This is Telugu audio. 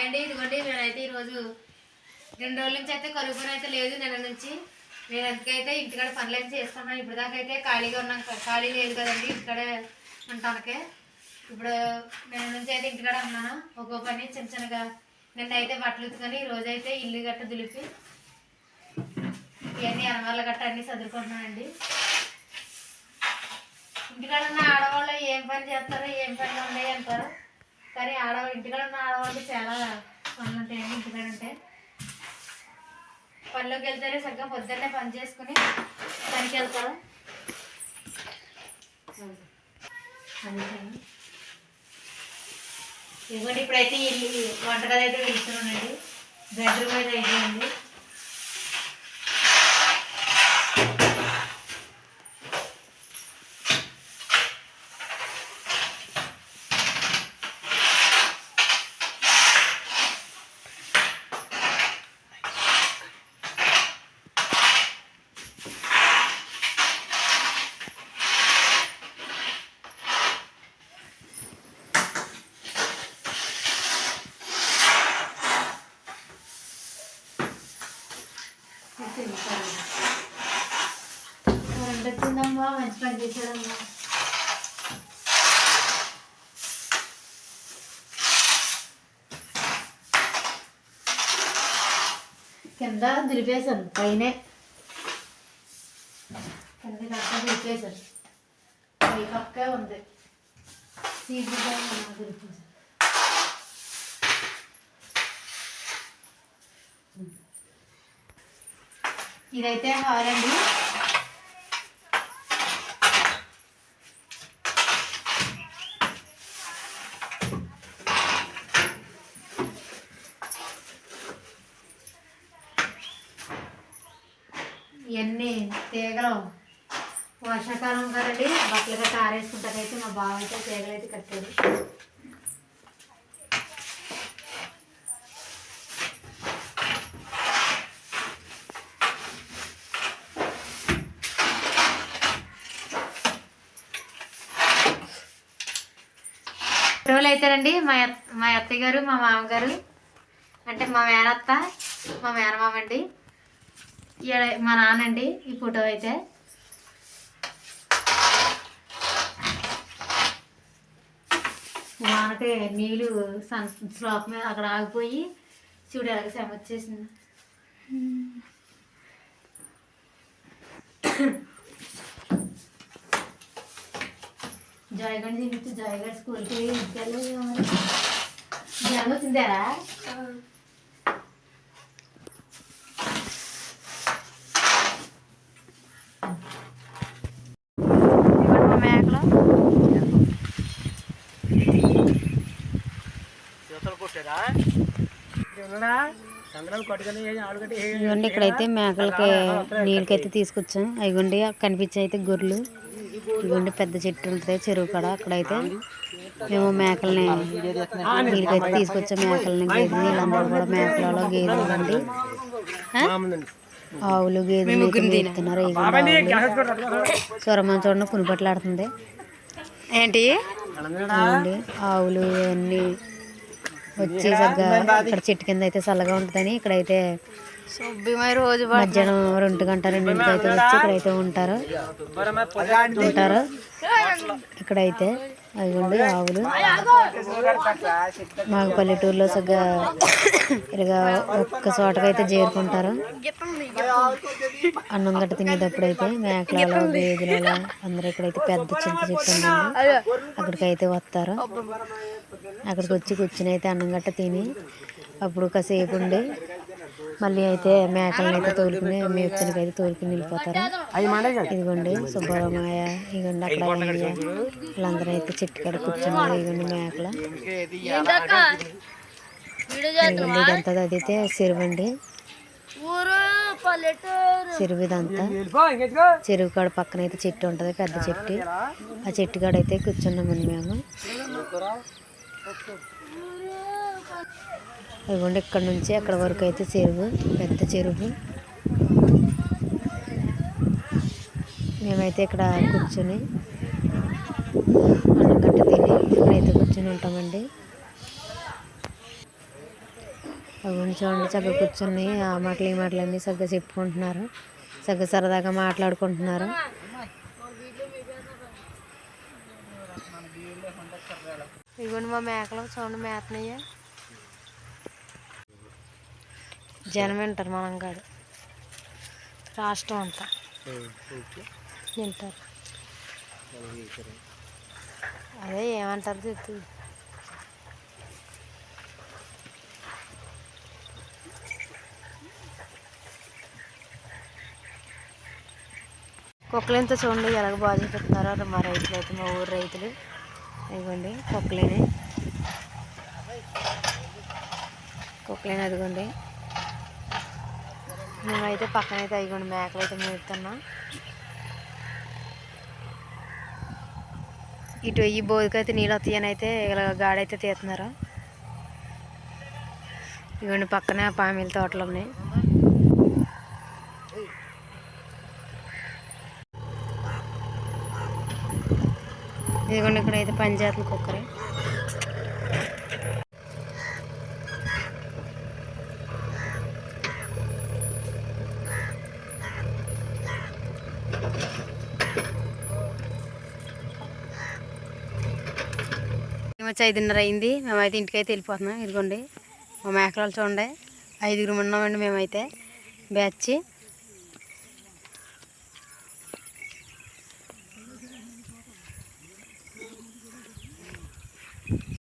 హాయ్ అండి. ఇదిగోండి నేనైతే ఈరోజు 2 రోజుల నుంచి అయితే కరువు పని అయితే లేదు. నిన్న నుంచి నేను ఎందుకైతే ఇంటికాడ పనులు అయితే చేసుకున్నాను. ఇప్పుడు దాకా అయితే ఖాళీగా ఉన్నాను. ఖాళీ లేదు కదండి ఇంటికాడే ఉంటానికే. ఇప్పుడు నిన్న నుంచి అయితే ఇంటికాడ ఉన్నాను. ఒక్కో పని చిన్న చిన్నగా నిన్న అయితే బట్టలు ఉతుకొని రోజైతే ఇల్లు గట్ట దులిపి ఇవన్నీ అనవాళ్ళ గట్ట అన్నీ చదువుకుంటున్నానండి. ఇంటికాడ ఉన్న ఆడవాళ్ళు ఏం పని చేస్తారో ఏం పని ఉన్నాయి అంటారు, కానీ ఇంటికాడ ఉన్న ఆడవాళ్ళకి చాలా పనులు ఉంటాయండి. ఇంటికాడ ఉంటే పనిలోకి వెళ్తారే సరిగ్గా పొద్దున్నే పని చేసుకుని పనికి వెళ్తారు. ఇదిగోండి ఇప్పుడైతే ఇల్లు వంటగది అయితే వెళ్తున్నానండి. బెడ్రూమ్ అయితే అయిపోయింది. వచ్చిందమ్మా, మంచి పని చేశాడమ్మా. కింద దులిపేశాను, పైనే కింద కట్ట దులిపేశాను. పై పక్కే ఉంది సీజన్గా దులిపేశాను. ఇదైతే హాల్ అండి. ఇవన్నీ తీగలు వర్షాకాలం కదండి, బట్టలు గట్ట ఆరేసుకుంటారైతే మా బావ అయితే తీగలు అయితే కట్టాడు. రోజులు అయితేనండి మా అత్తయ్య గారు, మా మామగారు అంటే మా మేనత్త, మా మేనమామ అండి, మా నాన్నండి. ఈ ఫోటో అయితే వానకి నీళ్ళు స్లాప్ మీద అక్కడ ఆగిపోయి చూడు ఎలాగ శ్రమ వచ్చేసింది. జాయిగండి తినచ్చు. జాయిగడ్ స్కూల్కి జ్వరం వచ్చిందారా? మేకలు ఇవ్వండి. ఇక్కడైతే మేకలకి నీళ్ళకైతే తీసుకొచ్చాం. అవిగోండి కనిపించే అయితే గొర్రెలు. ఇవ్వండి పెద్ద చెట్టు ఉంటుంది చెరువు కాడ. అక్కడైతే మేము మేకల్ని నీళ్ళకైతే తీసుకొచ్చాం. మేకలని గేదెలు వీళ్ళందరూ కూడా మేకలలో గేదెలు అండి, ఆవులు గేదెలు తీస్తున్నారు. స్వరమని చూడండి కునిపట్లాడుతుంది ఏంటి అండి. ఆవులు అన్నీ వచ్చి చక్కగా ఇక్కడ చెట్టు కింద అయితే చల్లగా ఉంటుందని ఇక్కడైతే రోజు మధ్యాహ్నం 2 గంటల 2 అయితే వచ్చి ఇక్కడైతే ఉంటారు. ఇక్కడైతే అదిగోండి ఆవులు. మాకు పల్లెటూరులో సగ్గా ఇలాగా ఒక్క చోటకైతే చేరుకుంటారు. అన్నం గట్ట తినేటప్పుడు అయితే మేకలలో గేదెలలో అందరూ ఇక్కడైతే పెద్ద చింత చెట్టు ఉందండి, అక్కడికైతే వస్తారు. అక్కడికి వచ్చి కూర్చుని అయితే అన్నం గట్ట తిని అప్పుడు కాసేపు ఉండి మళ్ళీ అయితే మేకలను అయితే తోలుకుని మేపుతానికి అయితే తోలుకుని వెళ్ళిపోతారు. ఇదిగోండి సుబ్బరామయ్య, ఇదిగోండి అక్కడ వీళ్ళందరూ అయితే చెట్టు కాడ కూర్చున్నారు. ఇదిగోండి మేకల. ఇదిగోండి ఇదంతా అదైతే చెరువండి, చెరువు ఇదంతా. చెరువు కాడ పక్కన అయితే చెట్టు ఉంటుంది, పెద్ద చెట్టు. ఆ చెట్టు కాడ అయితే కూర్చున్నామండి మేము. ఇదిగోండి ఇక్కడ నుంచి అక్కడ వరకు అయితే చెరువు, పెద్ద చెరువు. మేమైతే ఇక్కడ కూర్చొని అన్నం గట్ట తిని ఇక్కడైతే కూర్చొని ఉంటామండి. అవి చూడండి చక్కగా కూర్చుని ఆ మాటలు ఈ మాటలన్నీ చక్కగా చెప్పుకుంటున్నారు, చక్కగా సరదాగా మాట్లాడుకుంటున్నారు. ఇదిగోండి మా మేకలు చూడండి మేతనయ్యా. జనం వింటారు, మనం కాదు, రాష్ట్రం అంతా వింటారు. అదే ఏమంటారు చెప్తుంది. కుక్కలేంతో చూడండి ఎలాగ బాగా చూపిస్తున్నారో మా రైతులు అయితే, మా ఊరు రైతులు. ఇదిగోండి కుక్కలేని అదిగోండి. మేమైతే పక్కనైతే ఇదిగోండి మేకలు అయితే మేపుతున్నాం. ఇటు ఈ బోధికైతే నీళ్ళు వస్తాయని అయితే ఇలా గాడైతే తీస్తున్నారు. ఇవన్నీ పక్కనే పామిల తోటలు ఉన్నాయి. ఇదిగోండి ఇక్కడైతే పంచాయతీ కుక్కరే. వచ్చి 5:30 అయింది. మేమైతే ఇంటికైతే వెళ్ళిపోతున్నాం. ఇదిగోండి మా మేకలు చూడండి, 5గురు ఉన్నామండి మేమైతే బ్యాచ్.